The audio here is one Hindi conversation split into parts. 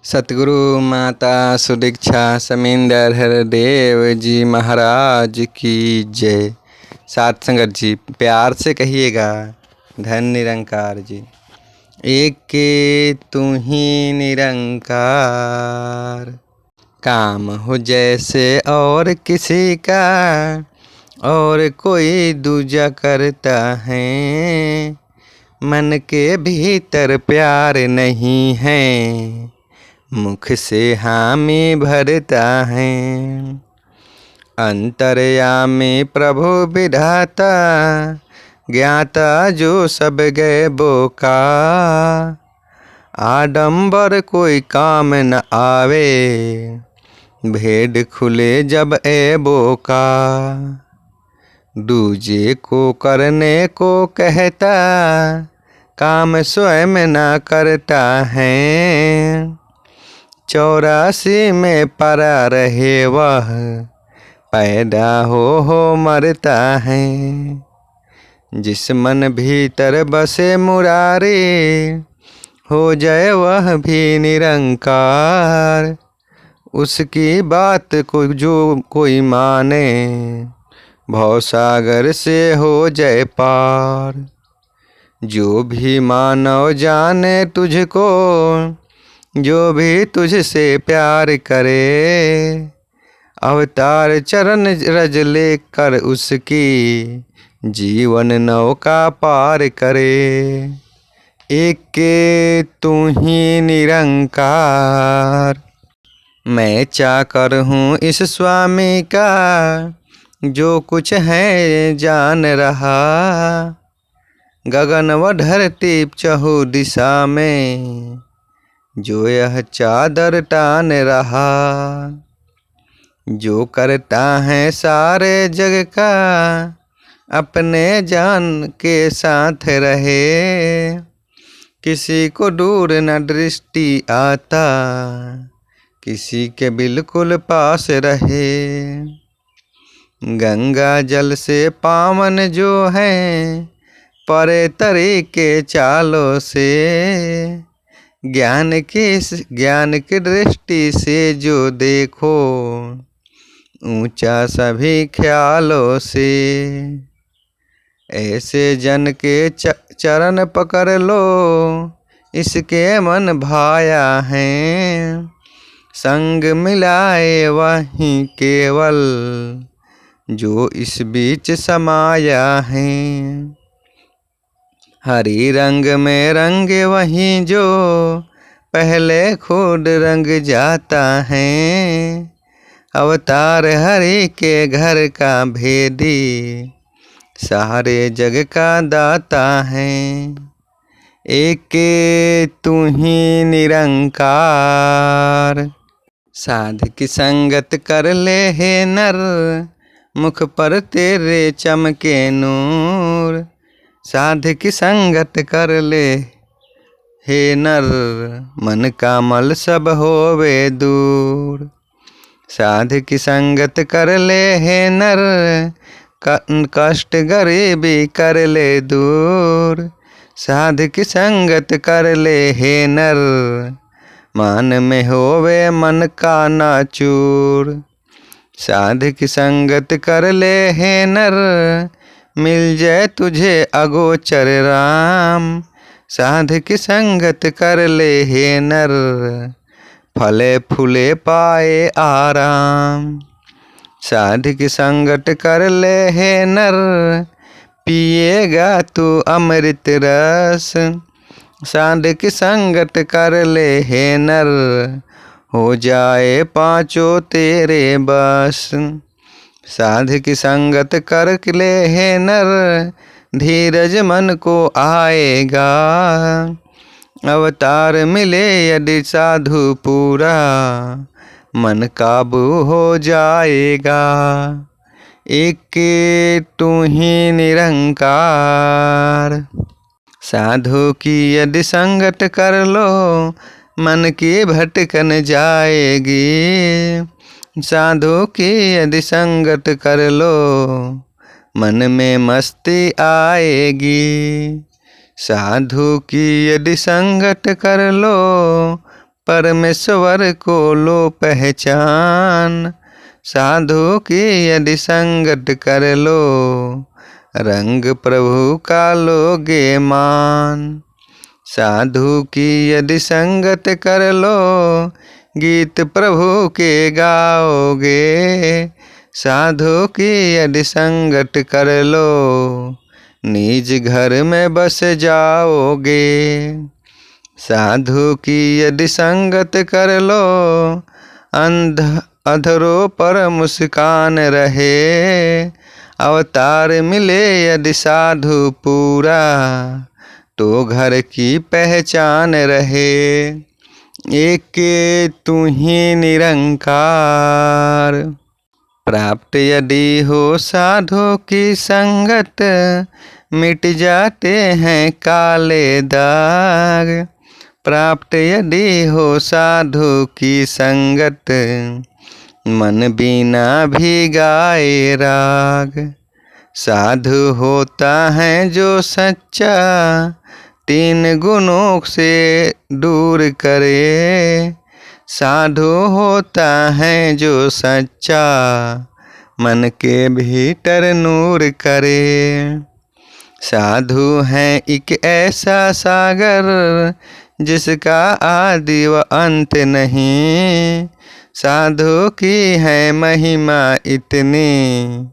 सतगुरु माता सुदीक्षा समिंदर हरदेव जी महाराज की जय। साथ संगत जी प्यार से कहिएगा धन निरंकार जी। एक के तू ही निरंकार, काम हो जैसे और किसी का, और कोई दूजा करता है। मन के भीतर प्यार नहीं है, मुख से हामी भरता है। अंतर्यामी प्रभु विधाता, ज्ञाता जो सब गैबो का। आडंबर कोई काम न आवे, भेद खुले जब ऐबो का। दूजे को करने को कहता, काम स्वयं न करता है। 84 में परा रहे वह, पैदा हो मरता है। जिस मन भीतर बसे मुरारी, हो जाए वह भी निरंकार। उसकी बात को जो कोई माने, भवसागर से हो जाए पार। जो भी मानव जाने तुझको, जो भी तुझसे प्यार करे। अवतार चरण रज लेकर उसकी, जीवन नौका पार करे। एक के तू ही निरंकार, मैं चाकर हूँ इस स्वामी का। जो कुछ है जान रहा, गगन व धरती चहु दिशा में। जो यह चादर तान रहा, जो करता है सारे जग का। अपने जान के साथ रहे, किसी को दूर न दृष्टि आता। किसी के बिल्कुल पास रहे। गंगा जल से पावन जो है, परे तरीके चालों से। ज्ञान की दृष्टि से जो देखो, ऊंचा सभी ख्यालों से। ऐसे जन के चरण पकड़ लो, इसके मन भाया है। संग मिलाए वहीं केवल, जो इस बीच समाया है। हरी रंग में रंगे वहीं जो, पहले खुद रंग जाता है। अवतार हरि के घर का भेदी, सारे जग का दाता है। एक के तू ही निरंकार, साध की संगत कर ले हे नर। मुख पर तेरे चमके नूर, साध की संगत कर ले हे नर। मन का मल सब होवे दूर, साध की संगत कर ले हे नर। कष्ट गरीबी कर ले दूर, साध की संगत कर ले हे नर। मान में होवे मन का नाचूर, साध की संगत कर ले हे नर। मिल जाए तुझे अगोचर राम, साध की संगत कर ले हे नर। फले फूले पाए आराम, साध की संगत कर ले हे नर। पिएगा तू अमृत रस, साध की संगत कर ले हे नर। हो जाए पांचों तेरे बस, साध की संगत कर ले हे नर। धीरज मन को आएगा, अवतार मिले यदि साधु पूरा। मन काबू हो जाएगा, एक के तू ही निरंकार। साधु की यदि संगत कर लो, मन की भटकन जाएगी। साधु की यदि संगत कर लो, मन में मस्ती आएगी। साधु की यदि संगत कर लो, परमेश्वर को लो पहचान। साधु की यदि संगत कर लो, रंग प्रभु का लोगे मान। साधु की यदि संगत कर लो, गीत प्रभु के गाओगे। साधु की यदि संगत कर लो, निज घर में बस जाओगे। साधु की यदि संगत कर लो, अधरों पर मुस्कान रहे। अवतार मिले यदि साधु पूरा, तो घर की पहचान रहे। एक तू ही निरंकार। प्राप्त यदि हो साधु की संगत, मिट जाते हैं काले दाग। प्राप्त यदि हो साधु की संगत, मन बिना भी गाए राग। साधु होता है जो सच्चा, तीन गुणों से दूर करे। साधु होता है जो सच्चा, मन के भीतर नूर करे। साधु है एक ऐसा सागर, जिसका आदि व अंत नहीं। साधु की है महिमा इतनी,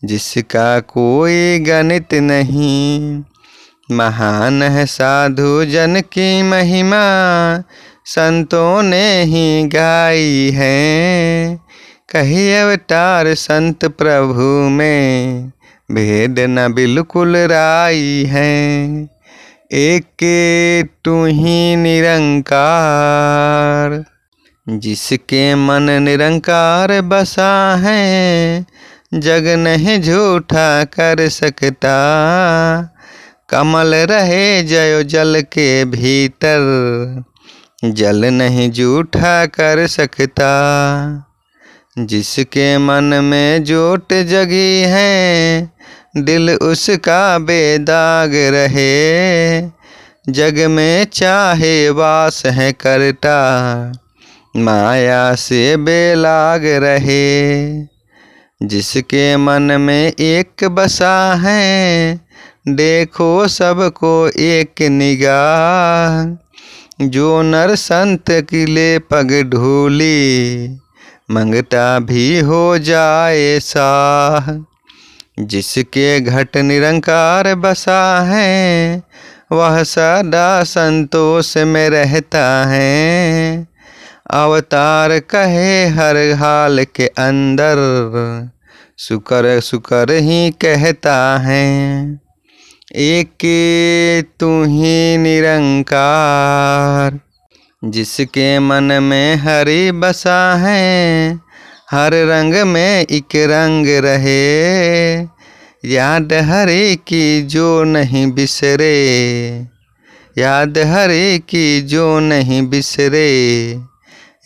जिसका कोई गणित नहीं। महान है साधु जन की महिमा, संतों ने ही गाई है। कही अवतार संत प्रभु में, भेद न बिल्कुल राई है। एक तू ही निरंकार। जिसके मन निरंकार बसा है, जग नहीं झूठा कर सकता। कमल रहे जयो जल के भीतर, जल नहीं झूठा कर सकता। जिसके मन में जोत जगी है, दिल उसका बेदाग रहे। जग में चाहे वास है करता, माया से बेलाग रहे। जिसके मन में एक बसा है, देखो सबको एक निगाह। जो नर संत की ले पग ढूली, मंगता भी हो जाए साह। जिसके घट निरंकार बसा है, वह सदा संतोष में रहता है। अवतार कहे हर हाल के अंदर, शुकर शुकर ही कहता है। एक तू ही निरंकार। जिसके मन में हरि बसा है, हर रंग में एक रंग रहे। याद हरि की जो नहीं बिसरे, याद हरि की जो नहीं बिसरे।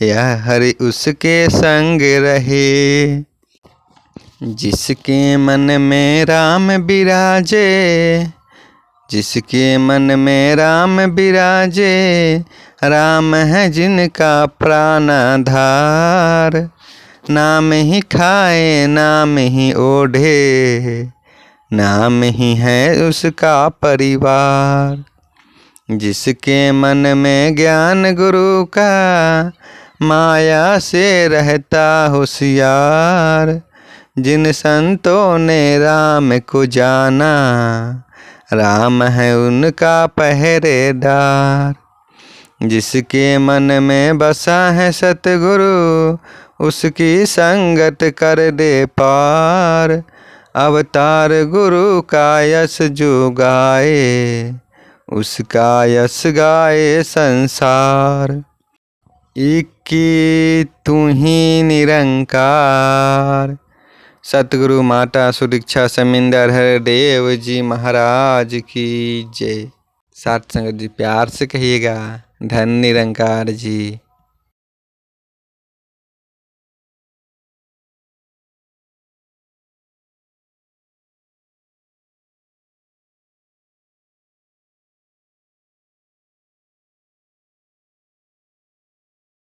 यह हरि उसके संग रहे। जिसके मन में राम बिराजे, जिसके मन में राम बिराजे। राम है जिनका प्राणाधार, नाम ही खाए नाम ही ओढ़े। नाम ही है उसका परिवार। जिसके मन में ज्ञान गुरु का, माया से रहता होशियार। जिन संतों ने राम को जाना, राम है उनका पहरेदार। जिसके मन में बसा है सतगुरु, उसकी संगत कर दे पार। अवतार गुरु का यश जो गाए, उसका यश गाए संसार। एक तू ही निरंकार। सतगुरु माता सुदीक्षा समिंदर हरदेव जी महाराज की जय। साथ संगत जी प्यार से कहिएगा, धन निरंकार जी।